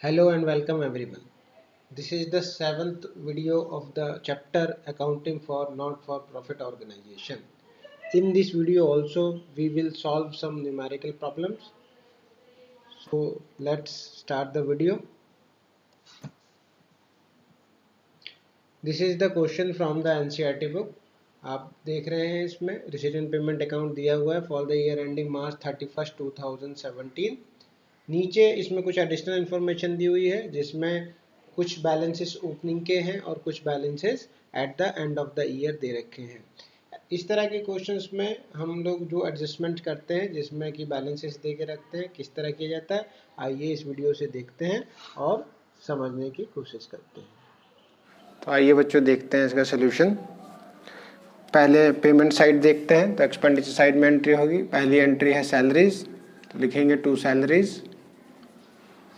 Hello and welcome everyone. This is the seventh video of the chapter Accounting for Not-for-Profit Organization. In this video also we will solve some numerical problems. So let's start the video. This is the question from the NCERT book. आप देख रहे हैं इसमें receipt payment account दिया हुआ है for the year ending March 31st 2017। नीचे इसमें कुछ एडिशनल इन्फॉर्मेशन दी हुई है जिसमें कुछ बैलेंसेस ओपनिंग के हैं और कुछ balances at the end of the year दे रखे हैं। इस तरह के क्वेश्चंस में हम लोग जो एडजस्टमेंट करते हैं जिसमें कि बैलेंसेस दे के रखते हैं किस तरह किया जाता है, आइए इस वीडियो से देखते हैं और समझने की कोशिश करते हैं। तो आइए बच्चों देखते हैं इसका सोल्यूशन। पहले पेमेंट साइड देखते हैं। तो एक्सपेंडिचर साइड में एंट्री होगी। पहली एंट्री है सैलरीज, तो लिखेंगे 2 सैलरीज।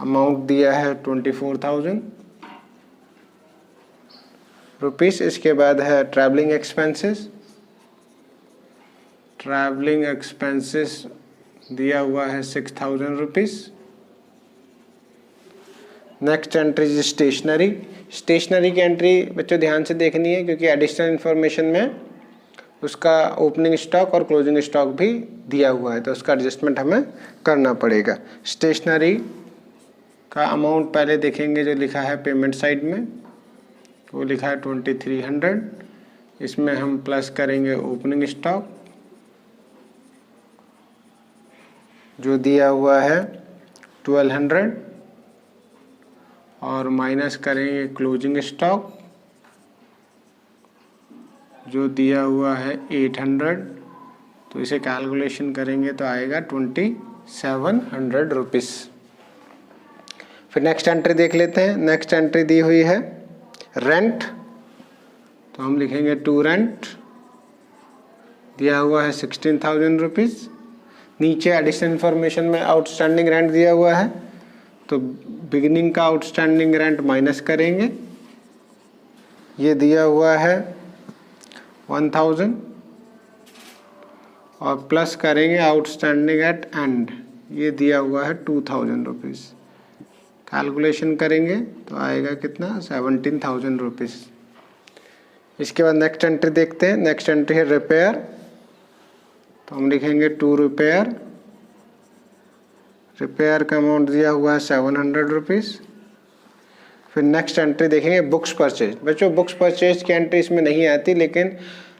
अमाउंट दिया है 24,000 रुपीस। इसके बाद है ट्रैवलिंग एक्सपेंसेस। ट्रैवलिंग एक्सपेंसेस दिया हुआ है 6,000 rupees. Next entry stationery. Stationery की एंट्री बच्चों ध्यान से देखनी है क्योंकि एडिशनल इन्फॉर्मेशन में उसका ओपनिंग स्टॉक और क्लोजिंग स्टॉक भी दिया हुआ है, तो उसका एडजस्टमेंट हमें करना पड़ेगा। स्टेशनरी का अमाउंट पहले देखेंगे जो लिखा है पेमेंट साइड में, वो लिखा है 2300। इसमें हम प्लस करेंगे ओपनिंग स्टॉक जो दिया हुआ है 1200 और माइनस करेंगे क्लोजिंग स्टॉक जो दिया हुआ है 800। तो इसे कैलकुलेशन करेंगे तो आएगा 2700 रुपीस। फिर नेक्स्ट एंट्री देख लेते हैं। नेक्स्ट एंट्री दी हुई है रेंट, तो हम लिखेंगे टू रेंट दिया हुआ है 16,000 रुपीस। नीचे एडिशनल इन्फॉर्मेशन में आउटस्टैंडिंग रेंट दिया हुआ है, तो बिगिनिंग का आउटस्टैंडिंग रेंट माइनस करेंगे। ये दिया हुआ है 1000 और प्लस करेंगे आउटस्टैंडिंग एट एंड, ये दिया हुआ है 2000 रुपीज़। कैलकुलेशन करेंगे तो आएगा कितना 17,000 रुपीज़। इसके बाद नेक्स्ट एंट्री देखते हैं। नेक्स्ट एंट्री है रिपेयर, तो हम लिखेंगे टू रिपेयर। रिपेयर का अमाउंट दिया हुआ है 700 रुपीज़। फिर नेक्स्ट एंट्री देखेंगे बुक्स परचेज। बच्चों बुक्स परचेज की एंट्री इसमें नहीं आती, लेकिन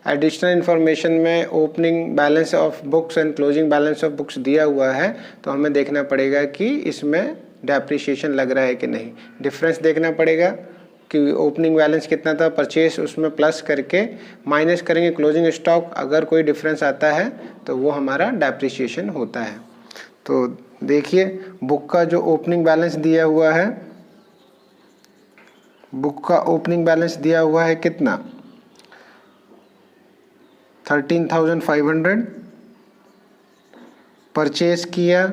एडिशनल इन्फॉर्मेशन में opening balance of books and closing balance of books दिया हुआ है, तो हमें देखना पड़ेगा कि इसमें डेप्रिसिएशन लग रहा है कि नहीं। डिफरेंस देखना पड़ेगा कि ओपनिंग बैलेंस कितना था, परचेज उसमें प्लस करके माइनस करेंगे क्लोजिंग स्टॉक। अगर कोई डिफरेंस आता है तो वो हमारा डेप्रिसिएशन होता है। तो देखिए बुक का जो ओपनिंग बैलेंस दिया हुआ है, बुक का ओपनिंग बैलेंस दिया हुआ है कितना 13,500। परचेज किया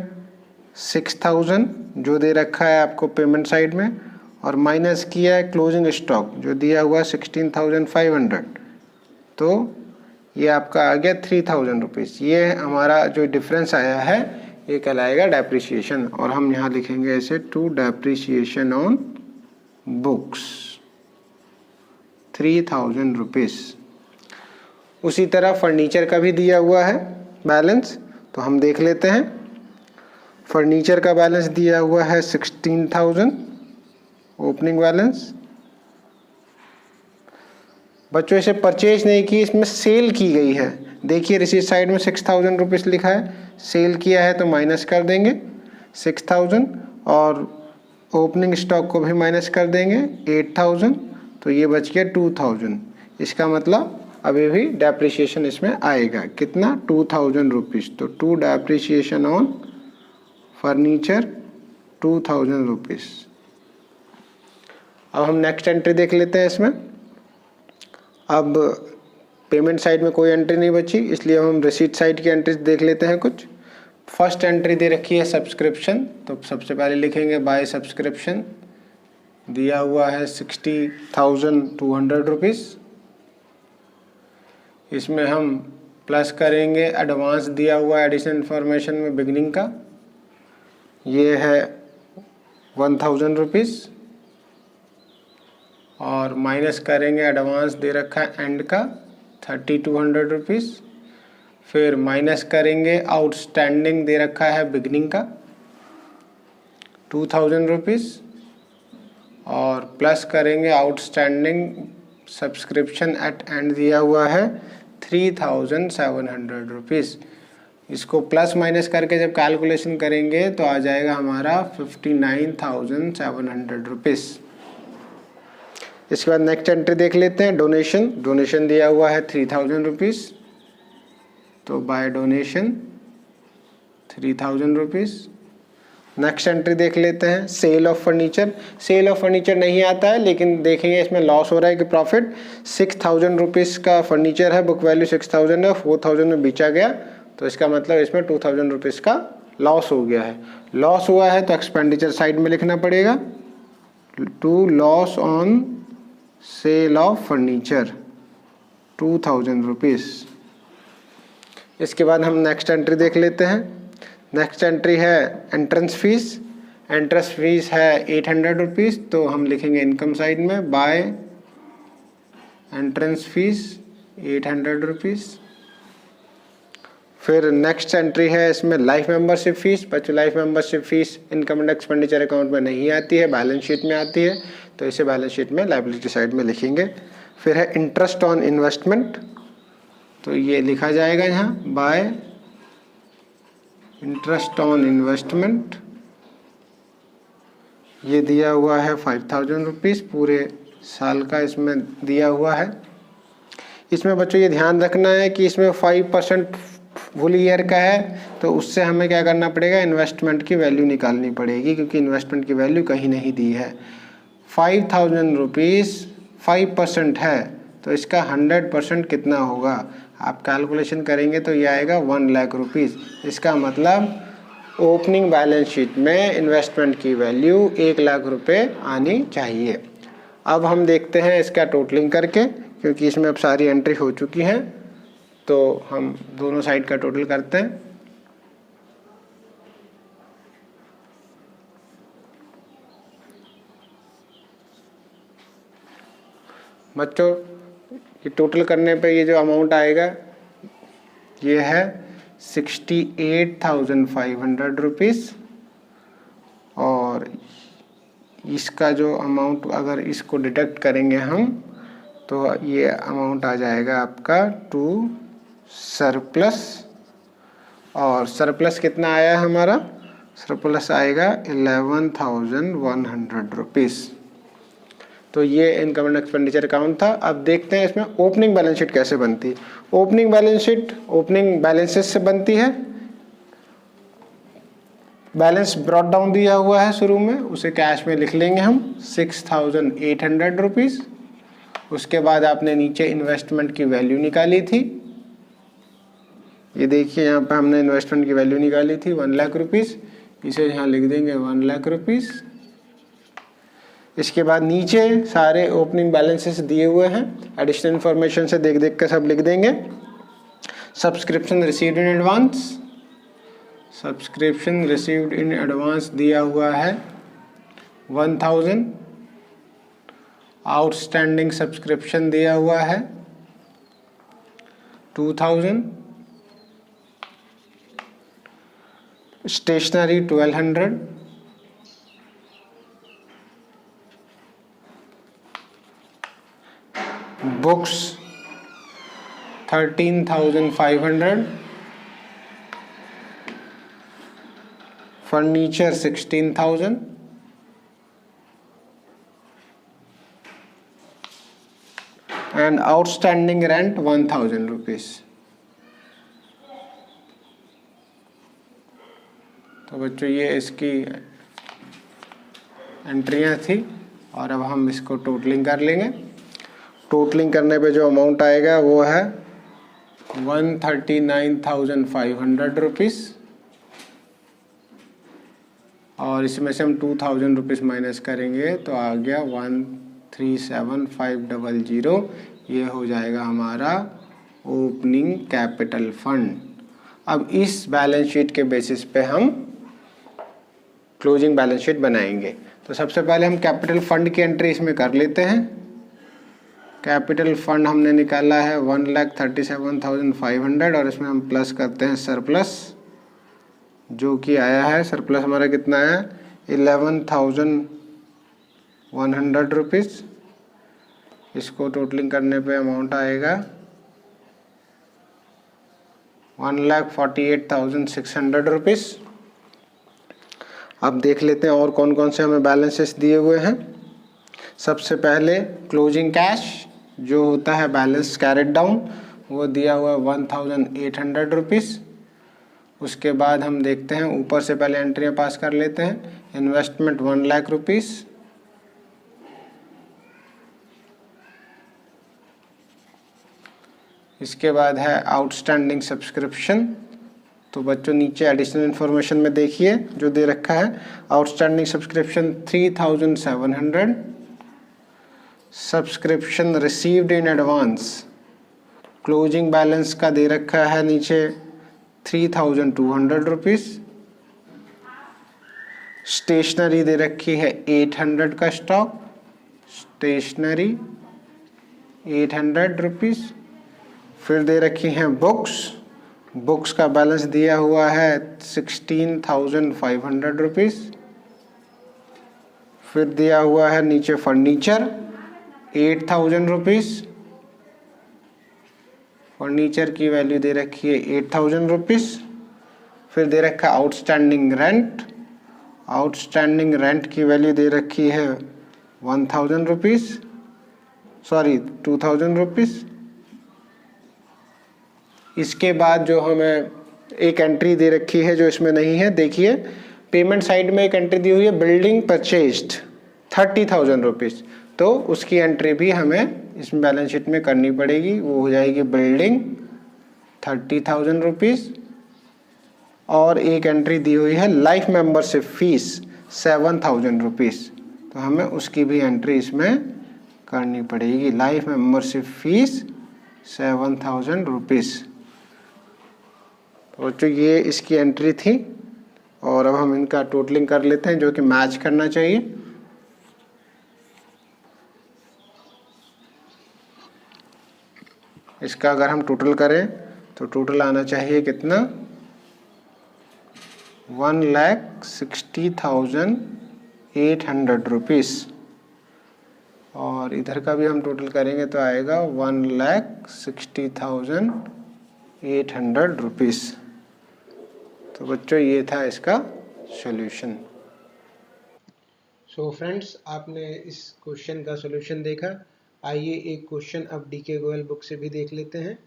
6,000 जो दे रखा है आपको पेमेंट साइड में, और माइनस किया है क्लोजिंग स्टॉक जो दिया हुआ 16,500। तो ये आपका आ गया 3,000 रुपीज़। ये हमारा जो डिफरेंस आया है ये कहलाएगा डेप्रिसिएशन, और हम यहाँ लिखेंगे इसे to depreciation on books 3,000 rupees. उसी तरह फर्नीचर का भी दिया हुआ है बैलेंस, तो हम देख लेते हैं। फर्नीचर का बैलेंस दिया हुआ है 16,000 ओपनिंग बैलेंस। बच्चों इसे परचेज नहीं की, इसमें सेल की गई है। देखिए रिसीट साइड में 6,000 रुपीज़ लिखा है, सेल किया है तो माइनस कर देंगे 6,000 और ओपनिंग स्टॉक को भी माइनस कर देंगे 8,000, तो ये बच गया 2,000। इसका मतलब अभी भी डेप्रिसिएशन इसमें आएगा कितना 2,000 रुपीज़। तो to depreciation on furniture 2,000 rupees. अब हम नेक्स्ट एंट्री देख लेते हैं इसमें। अब पेमेंट साइड में कोई एंट्री नहीं बची, इसलिए हम रिसीट साइड की एंट्रीज देख लेते हैं कुछ। फर्स्ट एंट्री दे रखी है सब्सक्रिप्शन, तो सबसे पहले लिखेंगे बाय सब्सक्रिप्शन दिया हुआ है 60,200 रुपीज़। इसमें हम प्लस करेंगे एडवांस दिया हुआ एडिशनल इन्फॉर्मेशन में बिगनिंग का, ये है 1000 रुपीज़, और माइनस करेंगे एडवांस दे रखा है एंड का 3200 रुपीज़, फिर माइनस करेंगे आउटस्टैंडिंग दे रखा है बिगनिंग का 2000 रुपीज़, और प्लस करेंगे आउटस्टैंडिंग सब्सक्रिप्शन एट एंड दिया हुआ है 3700 रुपीज़। इसको प्लस माइनस करके जब कैलकुलेशन करेंगे तो आ जाएगा हमारा 59,700 रुपीज़। इसके बाद नेक्स्ट एंट्री देख लेते हैं, डोनेशन दिया हुआ है 3000 रुपीज़, तो by donation 3000 rupees. Next entry देख लेते हैं, सेल ऑफ फर्नीचर नहीं आता है, लेकिन देखेंगे इसमें लॉस हो रहा है कि प्रॉफिट। 6000 रुपीज़ का फर्नीचर है, बुक वैल्यू 6000 है, 4000 में बेचा गया, तो इसका मतलब इसमें 2000 रुपीज़ का लॉस हो गया है। लॉस हुआ है तो एक्सपेंडिचर साइड में लिखना पड़ेगा, to loss on sale of furniture 2000 rupees. इसके बाद हम नेक्स्ट एंट्री देख लेते हैं। नेक्स्ट एंट्री है एंट्रेंस फीस है 800 रुपीज़, तो हम लिखेंगे इनकम साइड में बाय एंट्रेंस फीस 800 रुपीज़। फिर नेक्स्ट एंट्री है इसमें लाइफ मेंबरशिप फीस। बच्चों life membership fees income and expenditure account में नहीं आती है, बैलेंस शीट में आती है, तो इसे बैलेंस शीट में लायबिलिटी साइड में लिखेंगे। फिर है इंटरेस्ट ऑन इन्वेस्टमेंट, तो ये लिखा जाएगा यहाँ बाय इंटरेस्ट ऑन इन्वेस्टमेंट, ये दिया हुआ है 5000 रुपीज़, पूरे साल का इसमें दिया हुआ है। इसमें बच्चों ये ध्यान रखना है कि इसमें 5% फुल ईयर का है, तो उससे हमें क्या करना पड़ेगा, इन्वेस्टमेंट की वैल्यू निकालनी पड़ेगी, क्योंकि इन्वेस्टमेंट की वैल्यू कहीं नहीं दी है। 5000 रुपीज़ 5% है, तो इसका 100% कितना होगा, आप कैलकुलेशन करेंगे तो ये आएगा 1 लाख रुपीज़। इसका मतलब ओपनिंग बैलेंस शीट में इन्वेस्टमेंट की वैल्यू 1 लाख रुपए आनी चाहिए। अब हम देखते हैं इसका टोटलिंग करके, क्योंकि इसमें अब सारी एंट्री हो चुकी हैं, तो हम दोनों साइड का टोटल करते हैं। बच्चों ये टोटल करने पे ये जो अमाउंट आएगा ये है 68,500 रुपीज़, और इसका जो अमाउंट अगर इसको डिडक्ट करेंगे हम तो ये अमाउंट आ जाएगा आपका टू सरप्लस। और सरप्लस कितना आया हमारा, सरप्लस आएगा 11,100 रुपीज़। तो ये इनकम एंड एक्सपेंडिचर अकाउंट था। अब देखते हैं इसमें ओपनिंग बैलेंस शीट कैसे बनती है। Opening balance sheet opening balances से बनती है। बैलेंस ब्रॉट डाउन दिया हुआ है शुरू में, उसे कैश में लिख लेंगे हम 6,800 रुपीज़। उसके बाद आपने नीचे इन्वेस्टमेंट की वैल्यू निकाली थी, ये देखिए यहाँ पे हमने इन्वेस्टमेंट की वैल्यू निकाली थी 1 लाख रुपीज़, इसे यहाँ लिख देंगे 1 लाख रुपीज़। इसके बाद नीचे सारे ओपनिंग बैलेंसेस दिए हुए हैं, एडिशनल इन्फॉर्मेशन से देख देख कर सब लिख देंगे। Subscription received in advance, subscription received in advance दिया हुआ है 1000। आउटस्टैंडिंग सब्सक्रिप्शन दिया हुआ है 2000। Stationery 1200। Books 13,500। Furniture 16,000। And outstanding rent 1,000 rupees. तो बच्चों ये इसकी एंट्रियाँ थी, और अब हम इसको टोटलिंग कर लेंगे। टोटलिंग करने पे जो अमाउंट आएगा वो है 139,500 रुपीज़, और इसमें से हम 2,000 रुपीज़ माइनस करेंगे तो आ गया 137,500। ये हो जाएगा हमारा ओपनिंग कैपिटल फंड। अब इस बैलेंस शीट के बेसिस पे हम क्लोजिंग बैलेंस शीट बनाएंगे। तो सबसे पहले हम कैपिटल फंड की एंट्री इसमें कर लेते हैं। कैपिटल फंड हमने निकाला है 1,37,500 और इसमें हम प्लस करते हैं सरप्लस, जो कि आया है सरप्लस हमारा कितना आया 11,100 रुपीज़। इसको टोटलिंग करने पे अमाउंट आएगा 1,48,600 रुपीज़। अब देख लेते हैं और कौन कौन से हमें बैलेंसेस दिए हुए हैं। सबसे पहले क्लोजिंग कैश जो होता है बैलेंस कैरेट डाउन, वो दिया हुआ है 1,800 रुपीज़। उसके बाद हम देखते हैं ऊपर से पहले एंट्रियाँ पास कर लेते हैं। इन्वेस्टमेंट 1 लाख रुपीज़, इसके बाद है आउटस्टैंडिंग सब्सक्रिप्शन। तो बच्चों नीचे एडिशनल इन्फॉर्मेशन में देखिए जो दे रखा है, outstanding subscription 3,700, subscription received in advance closing balance का दे रखा है नीचे 3,200 रुपीज़। स्टेशनरी दे रखी है 800 का स्टॉक, स्टेशनरी 800 रुपीज़। फिर दे रखी हैं बुक्स, बुक्स का बैलेंस दिया हुआ है 16,500 रुपीज़। फिर दिया हुआ है नीचे फर्नीचर 8,000 रुपीज़, फर्नीचर की वैल्यू दे रखी है 8,000 रुपीज़। फिर दे रखा है आउटस्टैंडिंग रेंट, आउटस्टैंडिंग रेंट की वैल्यू दे रखी है 1,000 रुपीज़, सॉरी 2,000 रुपीज़। इसके बाद जो हमें एक एंट्री दे रखी है जो इसमें नहीं है, देखिए पेमेंट साइड में एक एंट्री दी हुई है बिल्डिंग परचेज्ड 30,000 रुपीज़, तो उसकी एंट्री भी हमें इस बैलेंस शीट में करनी पड़ेगी। वो हो जाएगी बिल्डिंग 30,000 रुपीज़। और एक एंट्री दी हुई है लाइफ मेंबरशिप फीस 7,000 रुपीज़, तो हमें उसकी भी एंट्री इसमें करनी पड़ेगी। Life membership fees 7,000 rupees. तो जो ये इसकी एंट्री थी, और अब हम इनका टोटलिंग कर लेते हैं जो कि मैच करना चाहिए। इसका अगर हम टोटल करें तो टोटल आना चाहिए कितना 1,60,800 रुपीज़, और इधर का भी हम टोटल करेंगे तो आएगा 1,60,800 रुपीज़। तो बच्चों ये था इसका सॉल्यूशन। सो फ्रेंड्स, आपने इस क्वेश्चन का सॉल्यूशन देखा। आइए एक क्वेश्चन अब डीके गोयल बुक से भी देख लेते हैं।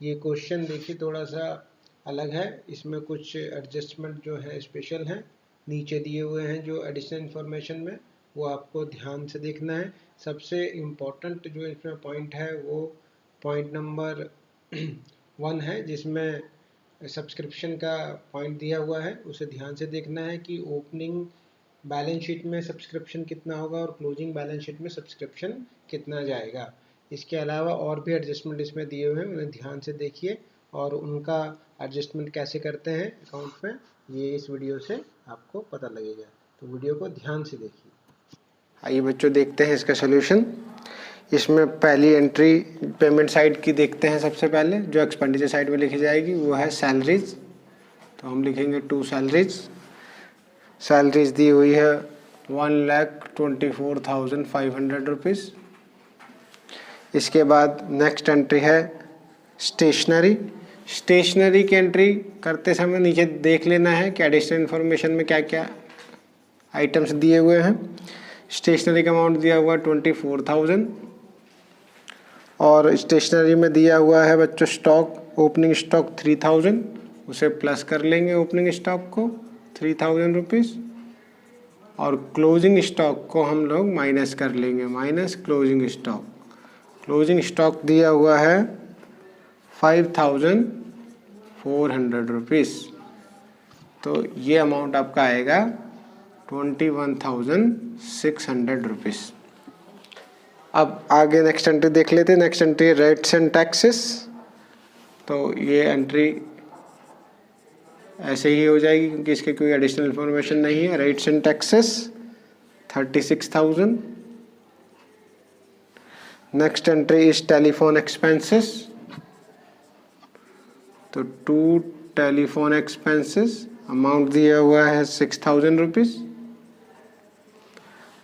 ये क्वेश्चन देखिए थोड़ा सा अलग है, इसमें कुछ एडजस्टमेंट जो है स्पेशल हैं, नीचे दिए हुए हैं जो एडिशनल इन्फॉर्मेशन में, वो आपको ध्यान से देखना है। सबसे इम्पोर्टेंट जो इसमें पॉइंट है वो पॉइंट नंबर 1 है, जिसमें सब्सक्रिप्शन का पॉइंट दिया हुआ है। उसे ध्यान से देखना है कि ओपनिंग बैलेंस शीट में सब्सक्रिप्शन कितना होगा और क्लोजिंग बैलेंस शीट में सब्सक्रिप्शन कितना जाएगा। इसके अलावा और भी एडजस्टमेंट इसमें दिए हुए हैं, उन्हें ध्यान से देखिए और उनका एडजस्टमेंट कैसे करते हैं अकाउंट में, ये इस वीडियो से आपको पता लगेगा। तो वीडियो को ध्यान से देखिए। आइए बच्चों देखते हैं इसका सॉल्यूशन। इसमें पहली एंट्री पेमेंट साइड की देखते हैं। सबसे पहले जो एक्सपेंडिचर साइड में लिखी जाएगी वो है सैलरीज, तो हम लिखेंगे 2 सैलरीज। सैलरीज दी हुई है 1,24,500 रुपीज़। इसके बाद नेक्स्ट एंट्री है स्टेशनरी। स्टेशनरी की एंट्री करते समय नीचे देख लेना है कि एडिशनल इन्फॉर्मेशन में क्या क्या आइटम्स दिए हुए हैं। स्टेशनरी का अमाउंट दिया हुआ है 24,000, और स्टेशनरी में दिया हुआ है बच्चों स्टॉक, ओपनिंग स्टॉक 3,000, उसे प्लस कर लेंगे ओपनिंग स्टॉक को 3,000 रुपीज़, और क्लोजिंग स्टॉक को हम लोग माइनस कर लेंगे, minus closing stock. Closing stock दिया हुआ है 5,400 रुपीज़, तो ये अमाउंट आपका आएगा 21,600 रुपीज़। अब आगे नेक्स्ट एंट्री देख लेते हैं। Next entry rates and taxes. तो ये एंट्री ऐसे ही हो जाएगी क्योंकि इसके कोई एडिशनल इन्फॉर्मेशन नहीं है। Rates and taxes 36,000। Next entry is telephone expenses, तो 2 टेलीफोन एक्सपेंसेस, अमाउंट दिया हुआ है 6,000 rupees.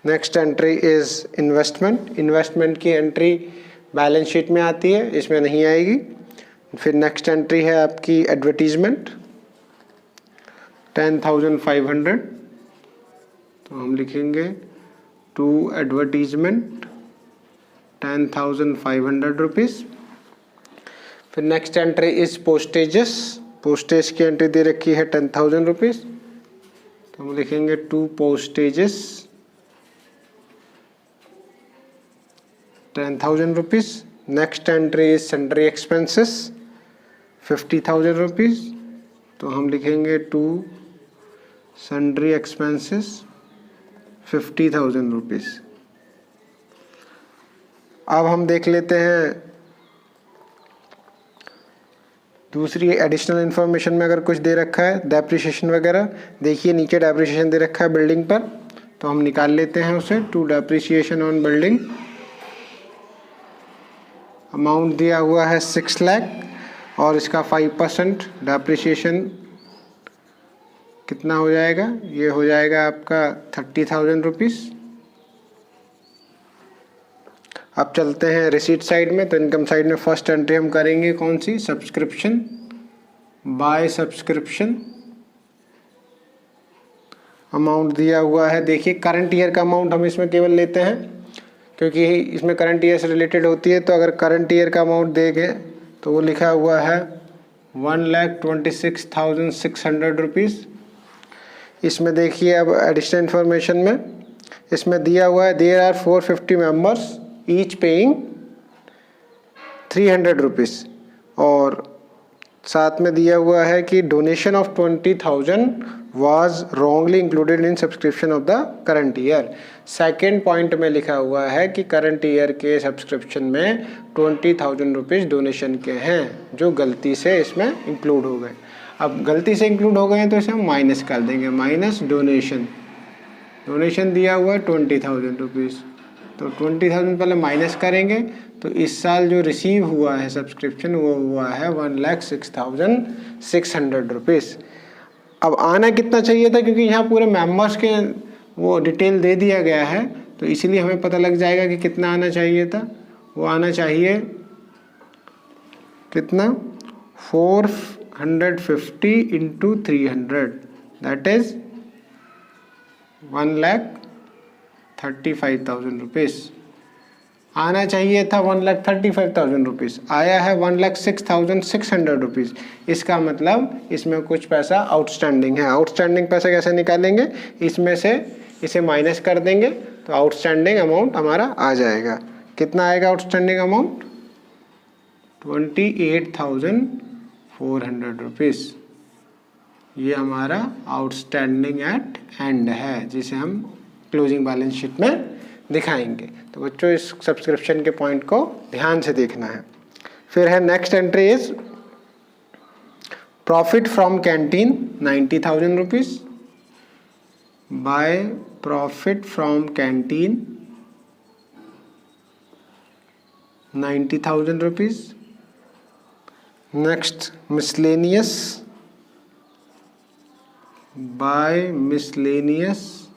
Next entry is investment, investment की एंट्री बैलेंस शीट में आती है, इसमें नहीं आएगी। फिर नेक्स्ट एंट्री है आपकी एडवर्टीजमेंट 10,500, तो हम लिखेंगे टू एडवर्टीजमेंट 10,500 रुपीज़। फिर next entry is postages, postage की एंट्री दे रखी है 10,000 रुपीज़, तो हम लिखेंगे to postages 10,000 rupees. Next entry is sundry expenses 50,000 rupees, तो हम लिखेंगे टू सन्ड्री एक्सपेंसेस 50,000 रुपीज़। अब हम देख लेते हैं दूसरी एडिशनल इन्फॉर्मेशन में अगर कुछ दे रखा है डेप्रिसिएशन वगैरह। देखिए नीचे डेप्रिसिएशन दे रखा है बिल्डिंग पर, तो हम निकाल लेते हैं उसे। To depreciation on building, amount दिया हुआ है 6 लाख और इसका 5% डेप्रिसिएशन कितना हो जाएगा, ये हो जाएगा आपका 30,000 रुपीज़। अब चलते हैं रिसीट साइड में, तो इनकम साइड में फर्स्ट एंट्री हम करेंगे कौन सी, सब्सक्रिप्शन, बाय सब्सक्रिप्शन। अमाउंट दिया हुआ है, देखिए करंट ईयर का अमाउंट हम इसमें केवल लेते हैं क्योंकि इसमें करंट ईयर से रिलेटेड होती है। तो अगर करंट ईयर का अमाउंट देंगे तो वो लिखा हुआ है 1,26,600 रुपीज़। इसमें देखिए अब एडिशनल इन्फॉर्मेशन में इसमें दिया हुआ है there are 450 members each paying 300 rupees, और साथ में दिया हुआ है कि donation of 20,000 was wrongly included in subscription of the current year. Second point में लिखा हुआ है कि करंट ईयर के सब्सक्रिप्शन में 20,000 रुपीज़ डोनेशन के हैं जो गलती से इसमें इंक्लूड हो गए। अब गलती से इंक्लूड हो गए हैं तो इसे हम माइनस कर देंगे, माइनस डोनेशन। डोनेशन दिया हुआ है 20,000 रुपीज़, तो 20,000 पहले माइनस करेंगे तो इस साल जो रिसीव हुआ है सब्सक्रिप्शन वो हुआ है 1,06,600 रुपीज़। अब आना कितना चाहिए था, क्योंकि यहाँ पूरे मेंबर्स के वो डिटेल दे दिया गया है तो इसीलिए हमें पता लग जाएगा कि कितना आना चाहिए था। वो आना चाहिए कितना, 450 इंटू 300, दैट इज 1,35,000 रुपीज़। आना चाहिए था 1,35,000 रुपीज़, आया है 1,06,600 रुपीज़। इसका मतलब इसमें कुछ पैसा आउटस्टैंडिंग है। आउटस्टैंडिंग पैसा कैसे निकालेंगे, इसमें से इसे माइनस कर देंगे तो आउटस्टैंडिंग अमाउंट हमारा आ जाएगा। कितना आएगा आउटस्टैंडिंग अमाउंट, 28,400 रुपीज़। ये हमारा आउटस्टैंडिंग एट एंड है जिसे हम क्लोजिंग बैलेंस शीट में दिखाएंगे। तो बच्चों इस सब्सक्रिप्शन के पॉइंट को ध्यान से देखना है। फिर है next entry is profit from canteen 90,000 rupees, by profit from canteen 90,000 rupees. Next miscellaneous, by miscellaneous,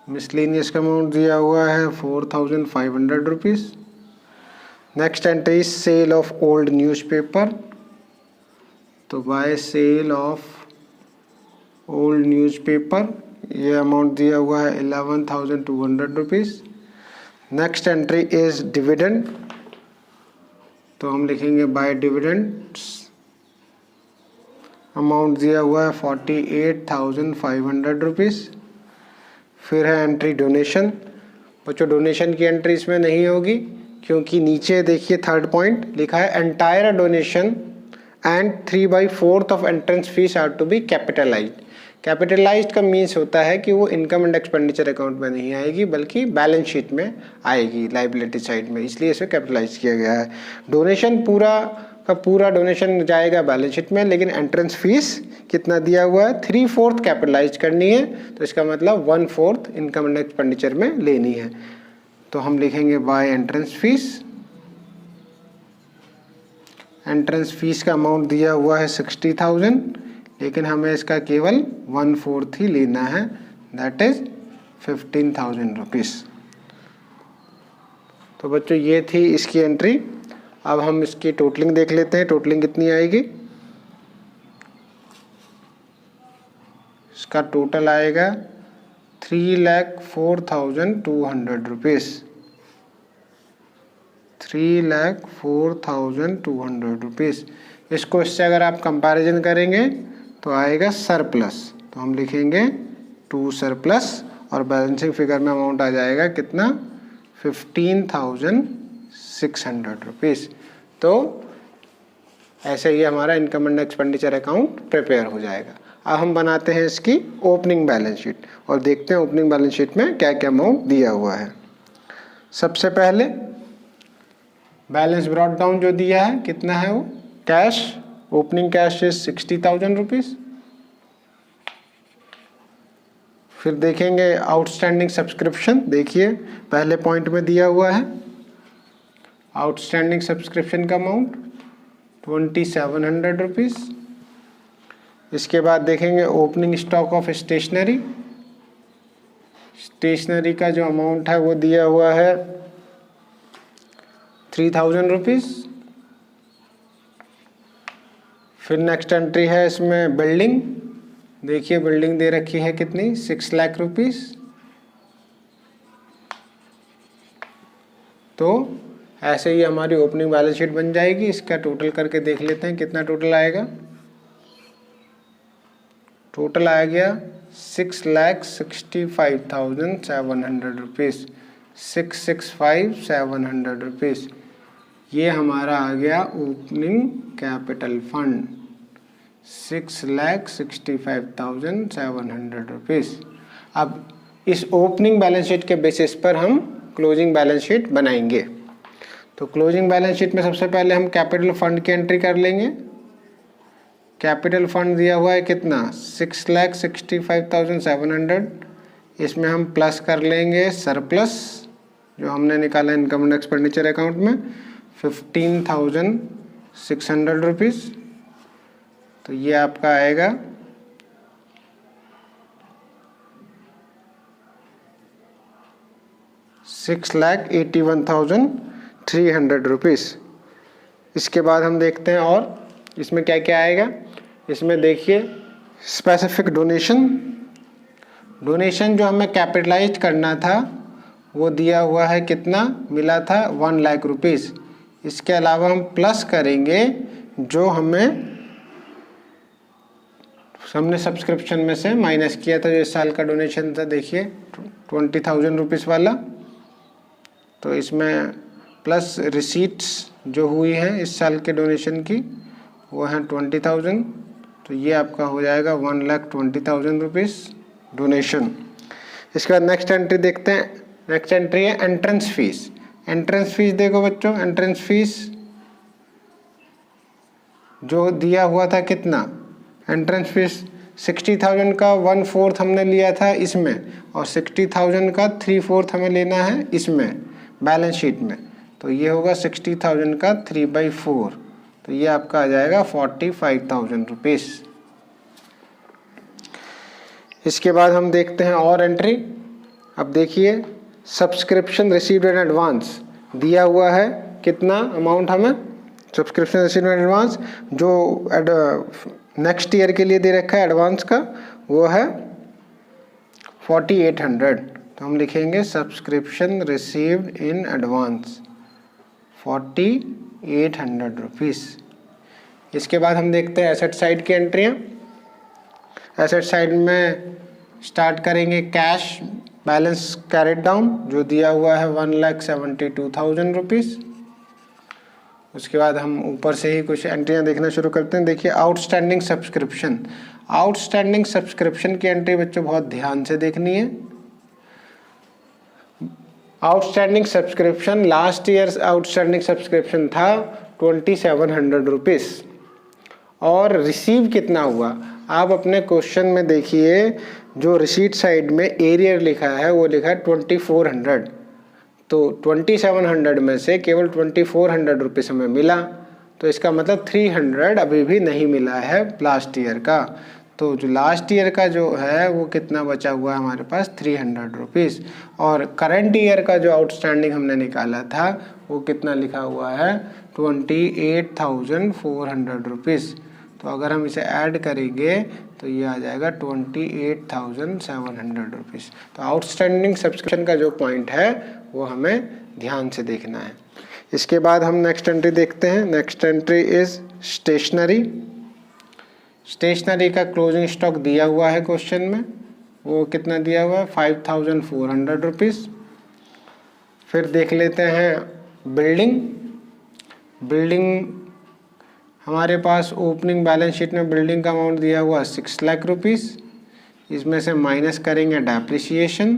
miscellaneous का अमाउंट दिया हुआ है 4,500 rupees. Next entry sale of old newspaper, तो by sale of old newspaper ये अमाउंट दिया हुआ है 11,200 rupees. Next entry is dividend, तो हम लिखेंगे बाय डिविडेंड्स, अमाउंट दिया हुआ है 48,500 रुपीज़। फिर है एंट्री डोनेशन। बच्चों डोनेशन की एंट्री इसमें नहीं होगी क्योंकि नीचे देखिए थर्ड पॉइंट लिखा है entire donation and 3/4 of entrance fees are to be capitalized. Capitalized का मीन्स होता है कि वो इनकम एंड एक्सपेंडिचर अकाउंट में नहीं आएगी बल्कि बैलेंस शीट में आएगी लायबिलिटी साइड में, इसलिए इसे कैपिटलाइज किया गया है। डोनेशन पूरा का पूरा डोनेशन जाएगा बैलेंस शीट में, लेकिन एंट्रेंस फीस कितना दिया हुआ है, 3/4 कैपिटलाइज करनी है, तो इसका मतलब 1/4 इनकम एंड एक्सपेंडिचर में लेनी है। तो हम लिखेंगे by entrance fees. Entrance fees का अमाउंट दिया हुआ है 60,000, लेकिन हमें इसका केवल 1/4 ही लेना है, दैट इज 15,000 रुपीज़। तो बच्चों ये थी इसकी एंट्री। अब हम इसकी टोटलिंग देख लेते हैं, टोटलिंग कितनी आएगी। इसका टोटल आएगा 3,04,200 रुपीज़। 3,04,200 रुपीज़। इसको इससे अगर आप कंपैरिजन करेंगे तो आएगा सरप्लस, तो हम लिखेंगे 2 सरप्लस और बैलेंसिंग फिगर में अमाउंट आ जाएगा कितना, 15,600 रुपीज़। तो ऐसे ही हमारा income and expenditure account prepare हो जाएगा। अब हम बनाते हैं इसकी ओपनिंग बैलेंस शीट और देखते हैं ओपनिंग बैलेंस शीट में क्या क्या अमाउंट दिया हुआ है। सबसे पहले बैलेंस ब्रॉट डाउन जो दिया है कितना है वो, cash, opening cash is 60,000 rupees. फिर देखेंगे आउटस्टैंडिंग सब्सक्रिप्शन, देखिए पहले पॉइंट में दिया हुआ है आउटस्टैंडिंग सब्सक्रिप्शन का अमाउंट 2,700 रुपीज़। इसके बाद देखेंगे opening stock of stationery, stationery का जो अमाउंट है वो दिया हुआ है 3,000 रुपीज़। फिर नेक्स्ट एंट्री है इसमें बिल्डिंग, देखिए बिल्डिंग दे रखी है कितनी, 6 लाख रुपीज़। तो ऐसे ही हमारी ओपनिंग बैलेंस शीट बन जाएगी। इसका टोटल करके देख लेते हैं कितना टोटल आएगा। टोटल आ गया 6,65,700 रुपीज़, 665,700 रुपीज़। ये हमारा आ गया ओपनिंग कैपिटल फंड 6,65,700 रुपीज़। अब इस ओपनिंग बैलेंस शीट के बेसिस पर हम क्लोजिंग बैलेंस शीट बनाएंगे। तो क्लोजिंग बैलेंस शीट में सबसे पहले हम कैपिटल फंड की एंट्री कर लेंगे। कैपिटल फंड दिया हुआ है कितना, 6,65,700। इसमें हम प्लस कर लेंगे सरप्लस जो हमने निकाला इनकम एंड एक्सपेंडिचर अकाउंट में 15,600 रुपीज़। तो ये आपका आएगा 6,81,300 रुपीज़। इसके बाद हम देखते हैं और इसमें क्या क्या आएगा। इसमें देखिए स्पेसिफिक डोनेशन, डोनेशन जो हमें कैपिटलाइज करना था वो दिया हुआ है कितना, मिला था 1 लाख रुपीज़। इसके अलावा हम प्लस करेंगे जो हमने सब्सक्रिप्शन में से माइनस किया था, जो इस साल का डोनेशन था, देखिए 20,000 रुपीज़ वाला। तो इसमें प्लस रिसीट्स जो हुई हैं इस साल के डोनेशन की वो हैं 20,000। तो ये आपका हो जाएगा 1,20,000 रुपीज़ डोनेशन। इसके बाद नेक्स्ट एंट्री देखते हैं। नेक्स्ट एंट्री है एंट्रेंस फीस। एंट्रेंस फीस देखो बच्चों, एंट्रेंस फीस जो दिया हुआ था कितना, एंट्रेंस फीस 60,000 का 1/4 हमने लिया था इसमें, और 60,000 का 3/4 हमें लेना है इसमें बैलेंस शीट में। तो ये होगा 60,000 का 3/4, तो ये आपका आ जाएगा 45,000 रुपीज़। इसके बाद हम देखते हैं और एंट्री। अब देखिए सब्सक्रिप्शन रिसीव्ड इन एडवांस दिया हुआ है कितना अमाउंट हमें, सब्सक्रिप्शन रिसीव्ड इन एडवांस जो नेक्स्ट ईयर के लिए दे रखा है एडवांस का वो है 4,800। तो हम लिखेंगे subscription received in advance 4,800 rupees. इसके बाद हम देखते हैं एसेट साइड की एंट्रियाँ। एसेट साइड में स्टार्ट करेंगे कैश बैलेंस कैरिड डाउन जो दिया हुआ है 1,72,000 रुपीज़। उसके बाद हम ऊपर से ही कुछ एंट्रियाँ देखना शुरू करते हैं। देखिए आउटस्टैंडिंग सब्सक्रिप्शन, आउटस्टैंडिंग सब्सक्रिप्शन की एंट्री बच्चों बहुत ध्यान से देखनी है। Outstanding subscription, last year outstanding subscription था 2700 रुपीज़ और रिसीव कितना हुआ। आप अपने क्वेश्चन में देखिए जो रिसीट साइड में एरियर लिखा है वो लिखा है 2400, तो 2700 में से केवल 2400 रुपीज़ हमें मिला, तो इसका मतलब 300 अभी भी नहीं मिला है लास्ट ईयर का। तो जो लास्ट ईयर का जो है वो कितना बचा हुआ है हमारे पास 300 रुपीज़, और करंट ईयर का जो आउटस्टैंडिंग हमने निकाला था वो कितना लिखा हुआ है 28,400 रुपीज़। तो अगर हम इसे ऐड करेंगे तो ये आ जाएगा 28,700 रुपीज़। तो आउटस्टैंडिंग सब्सक्रिप्शन का जो पॉइंट है वो हमें ध्यान से देखना है। इसके बाद हम नेक्स्ट एंट्री देखते हैं। Next entry is stationery. Stationery का क्लोजिंग स्टॉक दिया हुआ है क्वेश्चन में, वो कितना दिया हुआ है 5,400 रुपीज़। फिर देख लेते हैं बिल्डिंग। बिल्डिंग हमारे पास ओपनिंग बैलेंस शीट में बिल्डिंग का अमाउंट दिया हुआ 6 लाख रुपीज़। इसमें से माइनस करेंगे डेप्रिसिएशन।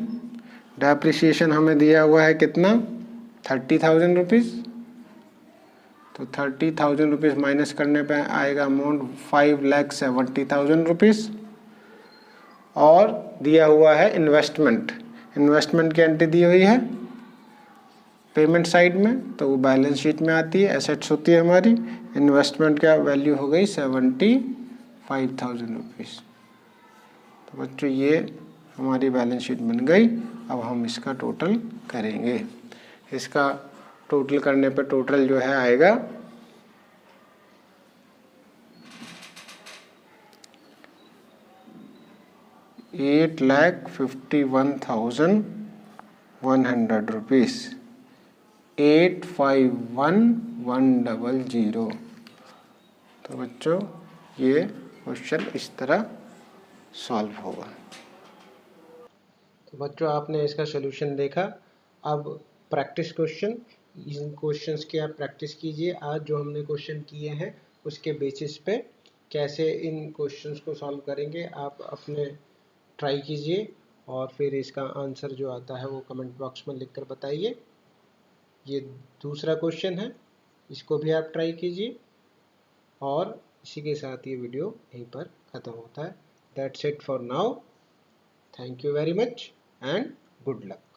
डेप्रिसिएशन हमें दिया हुआ है कितना 30,000 रुपीज़। तो 30,000 रुपीज़ माइनस करने पे आएगा अमाउंट 5,70,000 रुपीज़। और दिया हुआ है इन्वेस्टमेंट। इन्वेस्टमेंट की एंट्री दी हुई है पेमेंट साइड में, तो वो बैलेंस शीट में आती है, एसेट्स होती है हमारी। इन्वेस्टमेंट का वैल्यू हो गई 75,000 रुपीज़। तो बच्चों ये हमारी बैलेंस शीट बन गई। अब हम इसका टोटल करेंगे। इसका टोटल करने पर टोटल जो है आएगा 8,51,100 रुपीज़, 851,100। तो बच्चों ये क्वेश्चन इस तरह सॉल्व होगा। तो बच्चों आपने इसका सॉल्यूशन देखा। अब प्रैक्टिस क्वेश्चन, इन क्वेश्चंस की आप प्रैक्टिस कीजिए। आज जो हमने क्वेश्चन किए हैं उसके बेसिस पे कैसे इन क्वेश्चंस को सॉल्व करेंगे आप अपने ट्राई कीजिए, और फिर इसका आंसर जो आता है वो कमेंट बॉक्स में लिखकर बताइए। ये दूसरा क्वेश्चन है, इसको भी आप ट्राई कीजिए। और इसी के साथ ये वीडियो यहीं पर ख़त्म होता है। That's it for now. Thank you very much and good luck.